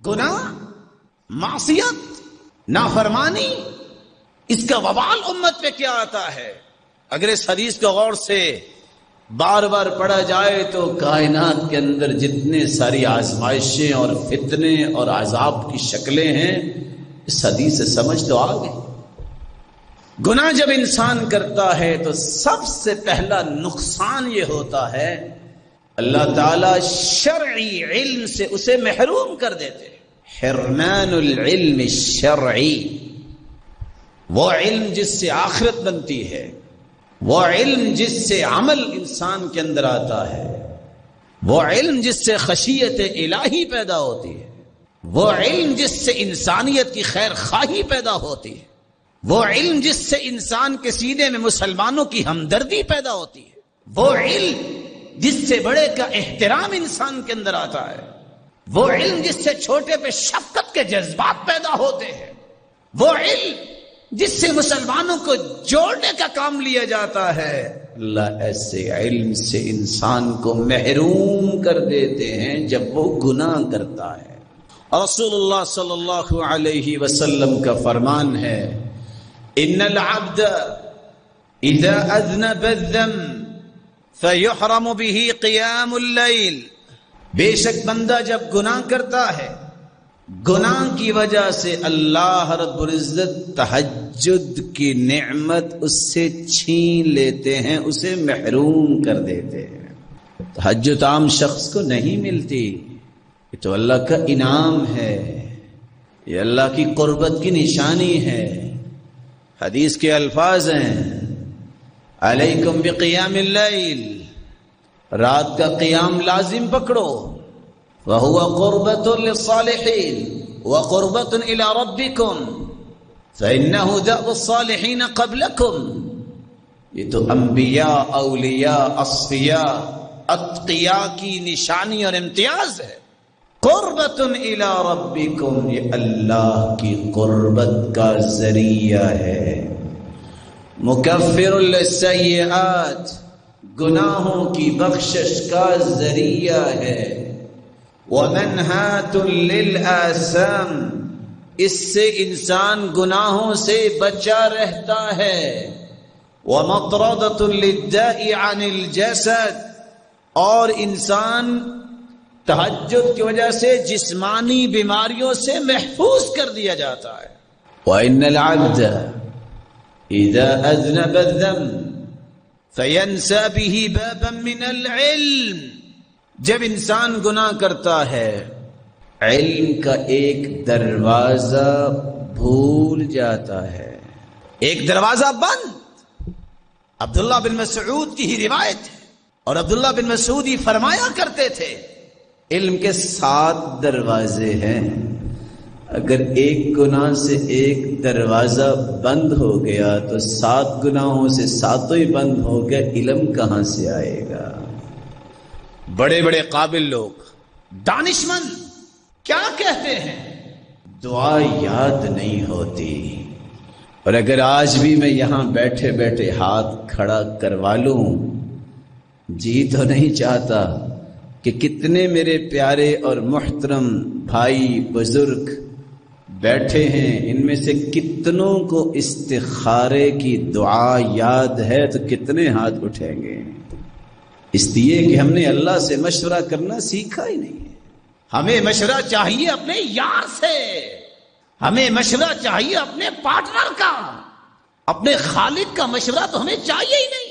گناہ، معصیت، نافرمانی، اس کا وبال امت پہ کیا آتا ہے؟ اگر اس حدیث کو غور سے بار بار پڑھا جائے تو کائنات کے اندر جتنے ساری آزمائشیں اور فتنے اور عذاب کی شکلیں ہیں اس حدیث سے سمجھ تو آ گئی۔ گناہ جب انسان کرتا ہے تو سب سے پہلا نقصان یہ ہوتا ہے اللہ تعالی شرعی علم سے اسے محروم کر دیتے۔ حرمان العلم الشرعی، وہ علم جس سے آخرت بنتی ہے، وہ علم جس سے عمل انسان کے اندر آتا ہے، وہ علم جس سے خشیت الہی پیدا ہوتی ہے، وہ علم جس سے انسانیت کی خیر خواہی پیدا ہوتی ہے، وہ علم جس سے انسان کے سینے میں مسلمانوں کی ہمدردی پیدا ہوتی ہے، وہ علم جس سے بڑے کا احترام انسان کے اندر آتا ہے، وہ علم جس سے چھوٹے پہ شفقت کے جذبات پیدا ہوتے ہیں، وہ علم جس سے مسلمانوں کو جوڑنے کا کام لیا جاتا ہے۔ اللہ ایسے علم سے انسان کو محروم کر دیتے ہیں جب وہ گناہ کرتا ہے۔ رسول اللہ صلی اللہ علیہ وسلم کا فرمان ہے ان العبد اذا اذنب الذنب فيحرم به قيام الليل، بے شک بندہ جب گناہ کرتا ہے گناہ کی وجہ سے اللہ رب العزت تہجد کی نعمت اس سے چھین لیتے ہیں، اسے محروم کر دیتے ہیں۔ تہجد عام شخص کو نہیں ملتی، یہ تو اللہ کا انعام ہے، یہ اللہ کی قربت کی نشانی ہے۔ حدیث کے الفاظ ہیں علیکم بقیام اللیل، رات کا قیام لازم پکڑو، وَهُوَ قُرْبَةٌ لِلصَّالِحِينَ وَقُرْبَةٌ إِلَىٰ رَبِّكُمْ فَإِنَّهُ دَأْبُ الصَّالِحِينَ قَبْلَكُمْ، یہ تو انبیاء، اولیاء، اصفیاء، اتقیاء کی نشانی اور امتیاز ہے۔ قُرْبَةٌ إِلَىٰ رَبِّكُمْ، یہ اللہ کی قربت کا ذریعہ ہے۔ مُكَفِّرٌ لِلسَّيِّئَاتِ، گناہوں کی بخشش کا ذریعہ ہے۔ وَمَنْهَاتٌ لِلْآثَامِ، اس سے انسان گناہوں سے بچا رہتا ہے۔ وَمَطْرَدَةٌ لِلدَّاءِ عَنِ الْجَسَدِ، اور انسان تہجد کی وجہ سے جسمانی بیماریوں سے محفوظ کر دیا جاتا ہے۔ وَإِنَّ الْعَبْدَ إِذَا أَذْنَبَ الذَّنبَ فَيَنْسَى بِهِ بَابًا مِنَ الْعِلْمِ، جب انسان گناہ کرتا ہے علم کا ایک دروازہ بھول جاتا ہے، ایک دروازہ بند۔ عبداللہ بن مسعود کی ہی روایت ہے، اور عبداللہ بن مسعود ہی فرمایا کرتے تھے علم کے 7 دروازے ہیں، اگر ایک گناہ سے ایک دروازہ بند ہو گیا تو 7 گناہوں سے 7 ہی بند ہو گیا، علم کہاں سے آئے گا؟ بڑے بڑے قابل لوگ، دانشمند کیا کہتے ہیں؟ دعا یاد نہیں ہوتی۔ اور اگر آج بھی میں یہاں بیٹھے بیٹھے ہاتھ کھڑا کروا لوں، جی تو نہیں چاہتا کہ کتنے میرے پیارے اور محترم بھائی بزرگ بیٹھے ہیں، ان میں سے کتنوں کو استخارے کی دعا یاد ہے تو کتنے ہاتھ اٹھیں گے؟ اس لیے کہ ہم نے اللہ سے مشورہ کرنا سیکھا ہی نہیں ہے۔ ہمیں مشورہ چاہیے اپنے یار سے، ہمیں مشورہ چاہیے اپنے پارٹنر کا، اپنے خالق کا مشورہ تو ہمیں چاہیے ہی نہیں۔